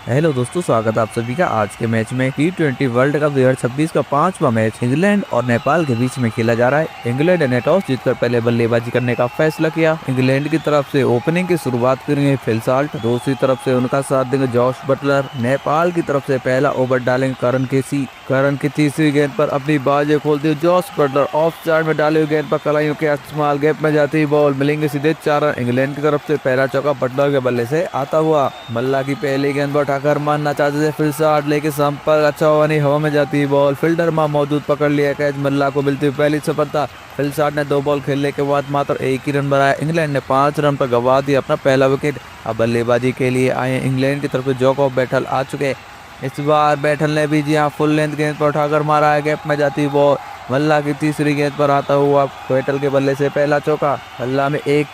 Hello दोस्तों, स्वागत है आप सभी का आज के मैच में। T20 वर्ल्ड कप 2026 का पांचवा मैच इंग्लैंड और नेपाल के बीच में खेला जा रहा है। इंग्लैंड ने टॉस जीतकर पहले बल्लेबाजी करने का फैसला किया। इंग्लैंड की तरफ से ओपनिंग की शुरुआत करेंगे फिल साल्ट, दूसरी तरफ से उनका साथ देंगे जॉश बटलर। नेपाल की तरफ से पहला ओवर डालेंगे करण की तीसरी गेंद पर अपनी बाजें खोलते हुए जॉश बटलर ऑफ साइड में डाले हुए गेंद पर कलाइयों के इस्तेमाल गैप में जाती बॉल मिलेंगे सीधे 4 रन। इंग्लैंड की तरफ से पहला चौका बटलर के बल्ले से आता हुआ। मल्ला की पहली गेंद पर उठाकर मारना चाहते थे, फिर शॉट लेके संपर्क अच्छा हुआ नहीं, हवा में जाती बॉल फील्डर मां मौजूद पकड़ लिया कैच। मल्ला को मिलती हुई पहली सफलता। फिल शॉट ने 2 बॉल खेलने के बाद मात्र 1 ही रन बनाया। इंग्लैंड ने 5 रन पर गंवा दिया अपना पहला विकेट। अब बल्लेबाजी के लिए आए इंग्लैंड की तरफ से जोकोफ बैटल आ चुके। इस बार बैटल ने भी फुल लेंथ गेंद पर उठाकर मारा है, गैप में जाती बॉल। मल्ला की तीसरी गेंद पर आता हुआ बैटल के बल्ले से पहला चौका। मल्ला में एक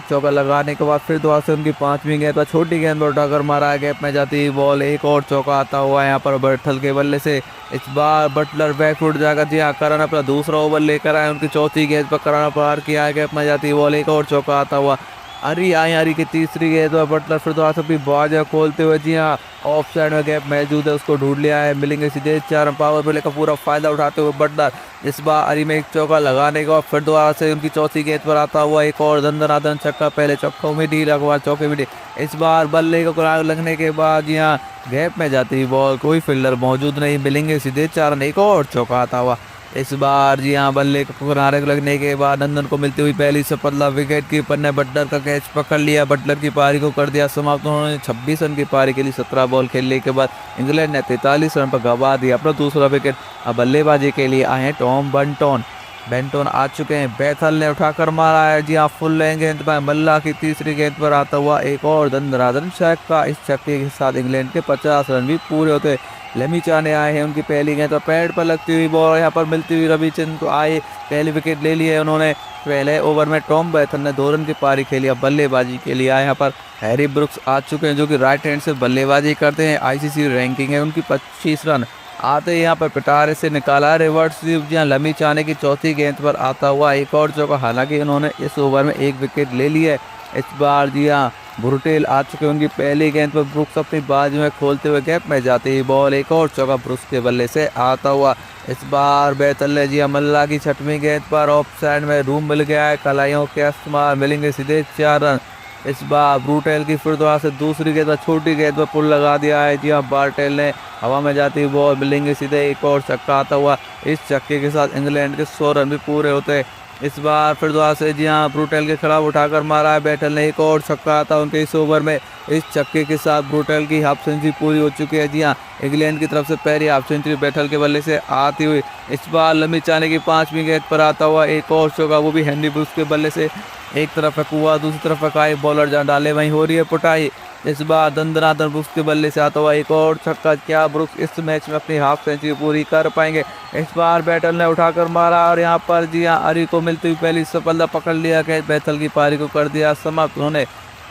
चौका लगाने के बाद फिर दोबारा से उनकी 5वीं गेंद पर छोटी गेंद पर उठाकर मारा है, गैप में जाती बॉल। एक और चौका आता हुआ यहाँ पर बैटल के बल्ले से। इस बार बटलर बैकफुट जाकर करण अपना दूसरा ओवर लेकर आए। उनकी चौथी गेंद पर करण पार किया है, गैप में जाती बॉल। एक और चौका आता हुआ। अरी की तीसरी गेंद पर बटलर फिर दोबारा से बाजा खोलते हुए ऑफ साइड में गैप मौजूद है, उसको ढूंढ लिया है। मिलेंगे सीधे 4 रन। पावर प्ले का पूरा फायदा उठाते हुए बटलर इस बार अरी में एक चौका लगाने के बाद फिर दोबारा से उनकी चौथी गेंद पर आता हुआ एक और दंदनादन छक्का। पहले चौकों में डी लगा, चौके में डी। इस बार बल्ले को किनारे लगने के बाद गैप में जाती बॉल, कोई फील्डर मौजूद नहीं। मिलेंगे सीधे 4 रन। एक और चौका आता हुआ। इस बार बल्ले को किनारे लगने के बाद नंदन को मिलती हुई पहली सफलता। विकेट कीपर ने बटलर का कैच पकड़ लिया, बटलर की पारी को कर दिया समाप्त। उन्होंने 26 रन की पारी के लिए 17 बॉल खेलने के बाद इंग्लैंड ने 43 रन पर गंवा दिया अपना दूसरा विकेट। अब बल्लेबाजी के लिए आए हैं टॉम बेंटन आ चुके हैं। बैथल ने उठाकर मारा है फुल लेंथ गेंद पर। मल्ला की तीसरी गेंद पर आता हुआ एक और दंदनादन छक्का। इस छक्के के साथ इंग्लैंड के 50 रन भी पूरे होते। लेमिचा ने आए हैं, उनकी पहली गेंद पर पैड पर लगती हुई बॉल यहाँ पर मिलती हुई रविचंद्रन को आए, पहली विकेट ले ली है उन्होंने। पहले ओवर में टॉम बैथल ने 2 रन की पारी खेली। अब बल्लेबाजी के लिए आए यहाँ पर हैरी ब्रुक्स आ चुके हैं, जो कि राइट हैंड से बल्लेबाजी करते हैं। आईसीसी रैंकिंग है उनकी 25 रन। आते यहाँ पर पिटारे से निकाला रिवर्स लेमिचा ने की चौथी गेंद पर आता हुआ एक और चौका। हालांकि उन्होंने इस ओवर में 1 विकेट ले ली है। इस बार ब्रुटेल आ चुके, उनकी पहली गेंद पर ब्रुक्स अपनी बाजू में खोलते हुए गैप में जाती है बॉल। एक और चौका ब्रुक्स के बल्ले से आता हुआ। इस बार बैतल ने मल्ला की 6वीं गेंद पर ऑफ साइड में रूम मिल गया है, कलाइयों के इस्तेमाल। मिलेंगे सीधे 4 रन। इस बार ब्रुटेल की फिर दोबारा से दूसरी गेंद पर छोटी गेंद पर पुल लगा दिया है बार्टेल ने, हवा में जाती बॉल। मिलेंगे सीधे एक और छक्का आता हुआ। इस छक्के के साथ इंग्लैंड के 100 रन भी पूरे होते। इस बार फिर दोबारा से ब्रुटेल के खिलाफ उठाकर मारा है बैटल ने, एक और छक्का आता उनके इस ओवर में। इस छक्के के साथ ब्रुटेल की हाफ सेंचुरी पूरी हो चुकी है। इंग्लैंड की तरफ से पहली हाफ सेंचुरी बैटल के बल्ले से आती हुई। इस बार लेमिचा की 5वीं गेंद पर आता हुआ एक और चौका, वो भी हेनरी ब्रुक्स के बल्ले से। एक तरफ है कुआ, दूसरी तरफ है बॉलर डाले वहीं हो रही है पुटाई। इस बार दंदनादन ब्रुक्स के बल्ले से आता हुआ एक और छक्का। क्या ब्रुक्स इस मैच में अपनी हाफ सेंचुरी पूरी कर पाएंगे? इस बार बैटल ने उठाकर मारा और यहाँ पर अरी को मिलती हुई पहली सफलता पकड़ लिया कि बैतल की पारी को कर दिया समाप्त। उन्होंने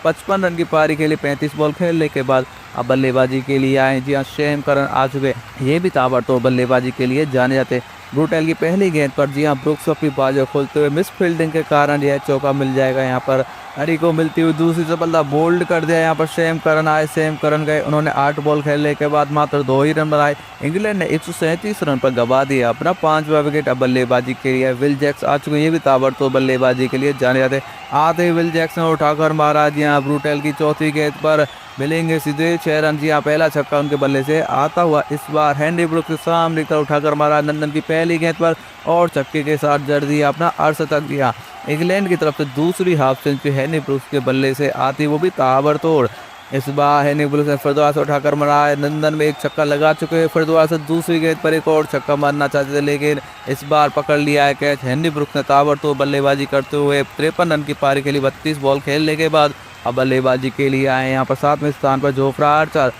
55 रन की पारी के लिए 35 बॉल खेलने के बाद अब बल्लेबाजी के लिए आए शेम करन आ चुके। ये भी ताबड़तोड़ बल्लेबाजी के लिए जाने जाते। ब्रुटेल की पहली गेंद पर ब्रुक्स अपनी बाजू खोलते हुए मिस फील्डिंग के कारण यह चौका मिल जाएगा। यहाँ पर हरी को मिलती हुई दूसरी सफलता, बोल्ड कर दिया यहाँ पर शेम करन आए। शेम करन गए, उन्होंने 8 बॉल खेलने के बाद मात्र 2 ही रन बनाए। इंग्लैंड ने 137 रन पर गंवा दिया अपना 5वां विकेट। अब बल्लेबाजी के लिए विल जैक्स आ चुके हैं, ये भी ताबड़तोड़ बल्लेबाजी के लिए जाने जाते। आते ही विल जैक्स ने उठाकर मारा ब्रुटेल की चौथी गेंद पर। मिलेंगे सीधे 6 रन। पहला छक्का उनके बल्ले से आता हुआ। इस बार हेनरी ब्रुक्स के सामने तरफ उठाकर मारा नंदन की पहली गेंद पर और छक्के के साथ जड़ दिया अपना अर्धशतक दिया। इंग्लैंड की तरफ से दूसरी हाफ सेंचुरी हेनरी ब्रुक्स के बल्ले से आती, वो भी ताबड़तोड़। इस बार हेनरी ब्रुक्स ने फिर दोबारा से उठाकर मारा है। नंदन में एक छक्का लगा चुके हैं, फिर दोबारा से दूसरी गेंद पर एक और छक्का मारना चाहते थे, लेकिन इस बार पकड़ लिया है कैच। हेनरी ब्रुक्स ने ताबड़तोड़ बल्लेबाजी करते हुए 53 रन की पारी के लिए 32 बॉल खेलने के बाद अब बल्लेबाजी के लिए आए यहाँ पर 7वें स्थान पर जोफ्रा आर्चर।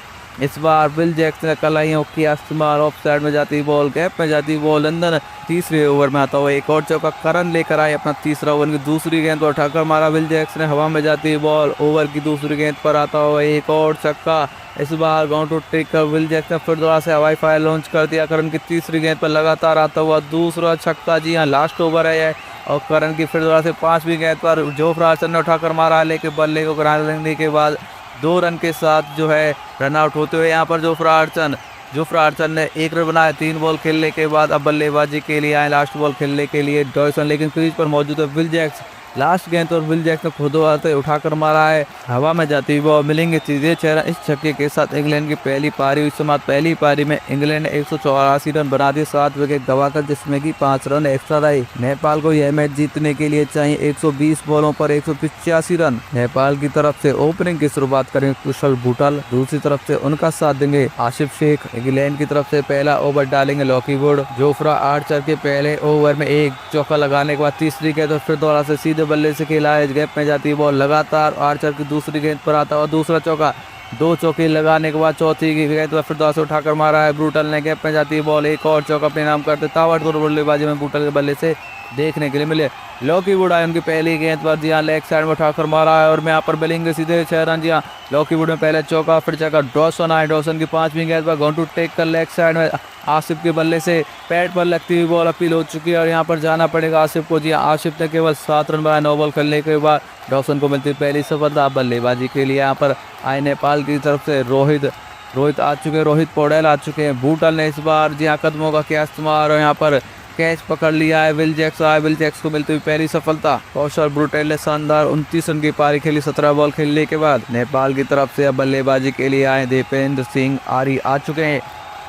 इस बार विल जैक्स ने कलाइयों की इस्तेमाल, ऑफ साइड में जाती बॉल, गैप में जाती बॉल। लंदन तीसरे ओवर में आता हुआ एक और चौका। करन लेकर आए अपना तीसरा ओवर की दूसरी गेंद पर उठाकर मारा विल जैक्स ने, हवा में जाती बॉल। ओवर की दूसरी गेंद पर आता हुआ एक और छक्का। इस बार बाउंड्री टेक कर विल जैक्स ने फिर दोबारा से हवाई फायर लॉन्च कर दिया। करन की तीसरी गेंद पर लगातार आता हुआ दूसरा छक्का। लास्ट ओवर है और करन की फिर दोबारा से 5वीं गेंद पर जोफ्रा आर्चर ने उठाकर मारा, लेकिन बल्ले को किनारे लगने के बाद 2 रन के साथ जो है रन आउट होते हुए यहाँ पर जोफ्रा आर्चर ने 1 रन बनाया 3 बॉल खेलने के बाद। अब बल्लेबाजी के लिए आए लास्ट बॉल खेलने के लिए डॉयसन, लेकिन क्रीज पर मौजूद है विल जैक्स। लास्ट गेंद और विल जैक्स ने खुद हाथ उठाकर मारा है, हवा में जाती हुई बॉल मिलेंगे सीधे चेहरा। इस छक्के के साथ इंग्लैंड की पहली पारी हुई समाप्त। पहली पारी में इंग्लैंड ने 184 रन बना दिए 7 विकेट गंवाकर, जिसमें कि 5 रन एक्स्ट्रा रहे। नेपाल को यह मैच जीतने के लिए चाहिए 120 बॉलों पर 185 रन। नेपाल की तरफ से ओपनिंग की शुरुआत करेंगे कुशल भूटल, दूसरी तरफ से उनका साथ देंगे आसिफ शेख। इंग्लैंड की तरफ से पहला ओवर डालेंगे लॉकी वुड। जोफ्रा आर्चर के पहले ओवर में 1 चौका लगाने के बाद तीसरी गेंद और फिर दोबारा से सीधे बल्ले से खेला है, गैप में जाती है बॉल लगातार आर्चर की दूसरी गेंद पर आता और दूसरा चौका। 2 चौके लगाने के बाद चौथी गेंद पर फिर दोबारा से उठाकर मारा है ब्रूटल ने, गैप में जाती है बॉल। एक और चौका अपने नाम करते ताबड़तोड़ बल्लेबाजी में ब्रूटल के बल्ले से देखने के लिए मिले। लॉकी वुड आए उनकी पहली गेंद पर, जी हाँ लेग साइड में उठाकर मारा है और मैं यहाँ पर मिलेंगे सीधे 6 रन। जी हाँ लॉकी वुड में पहले चौका फिर चौका। डॉसन आए, डॉसन की 5वीं गेंद पर गोइंग टू टेक कर लेग साइड में आसिफ के बल्ले से पैड पर लगती हुई बॉल अपील हो चुकी है और यहाँ पर जाना पड़ेगा आसिफ को। जी आसिफ ने केवल 7 रन बनाए 9 बॉल खेलने के बाद। डॉसन को मिलती पहली सफलता। बल्लेबाजी के लिए यहाँ पर आए नेपाल की तरफ से रोहित आ चुके हैं, रोहित पौडेल आ चुके हैं। भूटल ने इस बार जी हाँ कदमों का किया इस्तेमाल और यहाँ पर कैच पकड़ लिया है। विल जैक्स को मिलती हुई पहली सफलता। कौशल ब्रूटेल ने शानदार 29 रन की पारी खेली 17 बॉल खेलने के बाद। नेपाल की तरफ से अब बल्लेबाजी के लिए आए दीपेंद्र सिंह आर्य आ चुके हैं।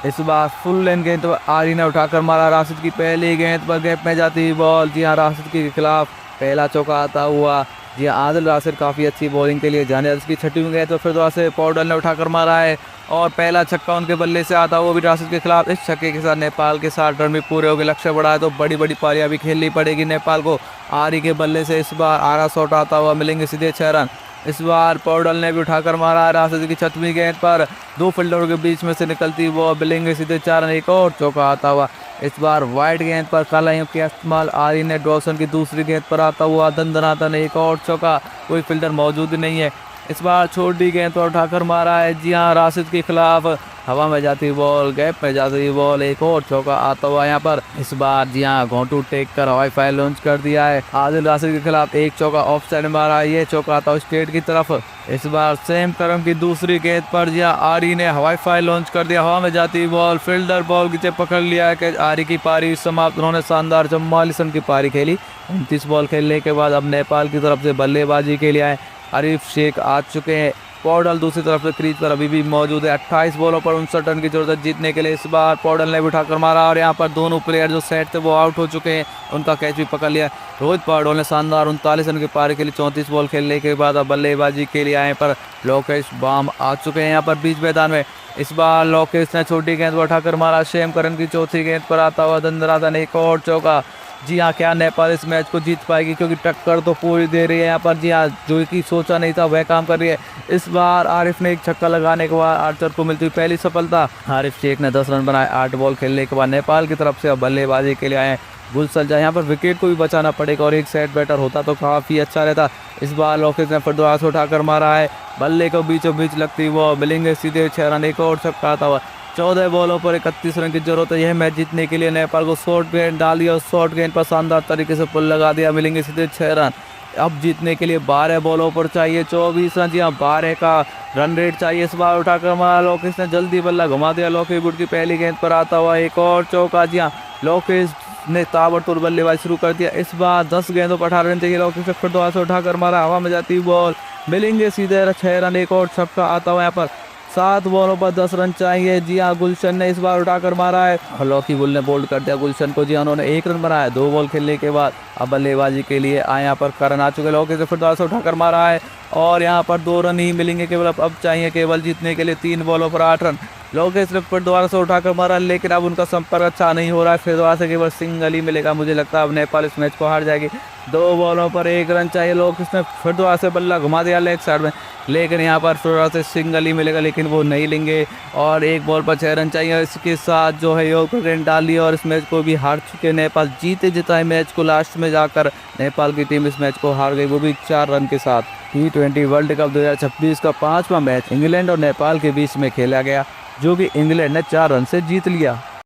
इस बार फुल लेन गेंद तो आर्य ने उठाकर मारा। राशिद की पहली गेंद पर गैप में जाती हुई बॉल। जी हाँ राशिद के खिलाफ पहला चौका आता हुआ। जी हाँ आदिल राशिद काफ़ी अच्छी बॉलिंग के लिए जाने, उसकी 6वीं गेंद तो फिर दोबारा से पौडेल ने उठाकर मारा है और पहला छक्का उनके बल्ले से आता वो भी राशिद के खिलाफ। इस छक्के के साथ नेपाल के 60 रन भी पूरे हो गए। लक्ष्य बढ़ा है तो बड़ी बड़ी पारियां भी खेलनी पड़ेगी नेपाल को। आर्य के बल्ले से इस बार आरा शॉट आता हुआ मिलेंगे सीधे 6 रन। इस बार पौडेल ने भी उठाकर मारा है राशिद की 6वीं गेंद पर। 2 फील्डरों के बीच में से निकलती वो मिलेंगे सीधे 4 रन। एक और चौका आता हुआ। इस बार वाइड गेंद पर कालाइयों का इस्तेमाल। आर्य ने डॉसन की दूसरी गेंद पर आता हुआ दंदनादन एक और चौका। कोई फील्डर मौजूद नहीं है। इस बार छोटी गेंद पर उठाकर मारा है। जी हाँ राशिद के खिलाफ हवा में जाती बॉल, गैप में जाती बॉल, एक और चौका आता हुआ यहाँ पर। इस बार जी हाँ घोंटू टेक कर हवाई फायर लॉन्च कर दिया है। आदिल राशिद के खिलाफ 1 चौका ऑफ साइड मारा है, ये चौका आता हुआ स्ट्रेट की तरफ। इस बार सेम करम की दूसरी गेंद पर जी हाँ आर्य ने हवाई फायर लॉन्च कर दिया, हवा में जाती बॉल, फील्डर बॉल की पकड़ लिया है कि आर्य की पारी समाप्त। उन्होंने शानदार 44 रन की पारी खेली 29 बॉल खेलने के बाद। अब नेपाल की तरफ से बल्लेबाजी के लिए आए आरिफ शेख आ चुके हैं। पौडेल दूसरी तरफ से क्रीज पर अभी भी मौजूद है। 28 बॉलों पर 59 रन की जरूरत है जीतने के लिए। इस बार पौडेल ने भी उठाकर मारा और यहाँ पर दोनों प्लेयर जो सेट थे वो आउट हो चुके हैं, उनका कैच भी पकड़ लिया। रोहित पौडेल ने शानदार 39 रन की पारी के लिए 34 बॉल खेलने के बाद अब बल्लेबाजी के लिए आए पर लोकेश बाम आ चुके हैं यहाँ पर बीच मैदान में। इस बार लोकेश ने छोटी गेंद पर उठाकर मारा। शेम करन की चौथी गेंद पर आता हुआ दंदनादन एक और चौका। जी हाँ क्या नेपाल इस मैच को जीत पाएगी, क्योंकि टक्कर तो पूरी दे रही है यहाँ पर। जी हाँ जो कि सोचा नहीं था वह काम कर रही है। इस बार आरिफ ने 1 छक्का लगाने के बाद आर्चर को मिलती हुई पहली सफलता। आरिफ शेख ने 10 रन बनाए 8 बॉल खेलने के बाद। नेपाल की तरफ से अब बल्लेबाजी के लिए आए गुलशन जहाँ यहाँ पर विकेट को भी बचाना पड़ेगा और एक सेट बैटर होता तो काफ़ी अच्छा रहता। इस बार लोकेश ने फिर दोबारा से उठाकर मारा है, बल्ले को बीचों बीच लगती वो मिलेंगे सीधे 6 रन। एक और छक्का आता हुआ। 14 बॉलों पर 31 रन की जरूरत है यह मैच जीतने के लिए। नेपाल को शॉर्ट गेंद डाली और शॉर्ट गेंद पर शानदार तरीके से पुल लगा दिया, मिलेंगे सीधे 6 रन। अब जीतने के लिए 12 बॉलों पर चाहिए 24 रन। जी हाँ 12 का रन रेट चाहिए। इस बार उठाकर मारा लोकेश ने, जल्दी बल्ला घुमा दिया। लोकेश वुड की पहली गेंद पर आता हुआ एक और चौका। जी हाँ लोकेश ने ताबड़तोड़ बल्लेबाजी शुरू कर दिया। इस बार 10 गेंदों पर 18 रन चाहिए। लोकेश ने फिर दोबारा से उठाकर मारा, हवा में जाती बॉल, मिलेंगे सीधे 6 रन। एक और छक्का आता हुआ यहाँ पर। 7 बॉलों पर 10 रन चाहिए। जी हाँ गुलशन ने इस बार उठाकर मारा है और लॉकी वुड ने बोल्ड कर दिया गुलशन को। जी हाँ उन्होंने 1 रन बनाया 2 बॉल खेलने के बाद। अब बल्लेबाजी के लिए आए यहाँ पर करण आ चुके। लॉकी से फिर दोबारा से उठाकर मारा है और यहाँ पर 2 रन ही मिलेंगे केवल। अब चाहिए केवल जीतने के लिए 3 बॉलों पर 8 रन। लोकेश ने फिर दोबारा से उठाकर मारा, लेकिन अब उनका संपर्क अच्छा नहीं हो रहा है। फिर दोबारा से केवल सिंगल ही मिलेगा। मुझे लगता है अब नेपाल इस मैच को हार जाएगी। 2 बॉलों पर 1 रन चाहिए। लोकेश ने फिर दोबारा से बल्ला घुमा दिया लेग साइड में, लेकिन यहाँ पर फिर से सिंगल ही मिलेगा, लेकिन वो नहीं लेंगे और 1 बॉल पर 6 रन चाहिए। इसके साथ जो है योग गेंद डाली और इस मैच को भी हार चुके नेपाल। जीते जिताए मैच को लास्ट में जाकर नेपाल की टीम इस मैच को हार गई, वो भी 4 रन के साथ। T20 वर्ल्ड कप 2026 का 5वां मैच इंग्लैंड और नेपाल के बीच में खेला गया, जो कि इंग्लैंड ने 4 रन से जीत लिया।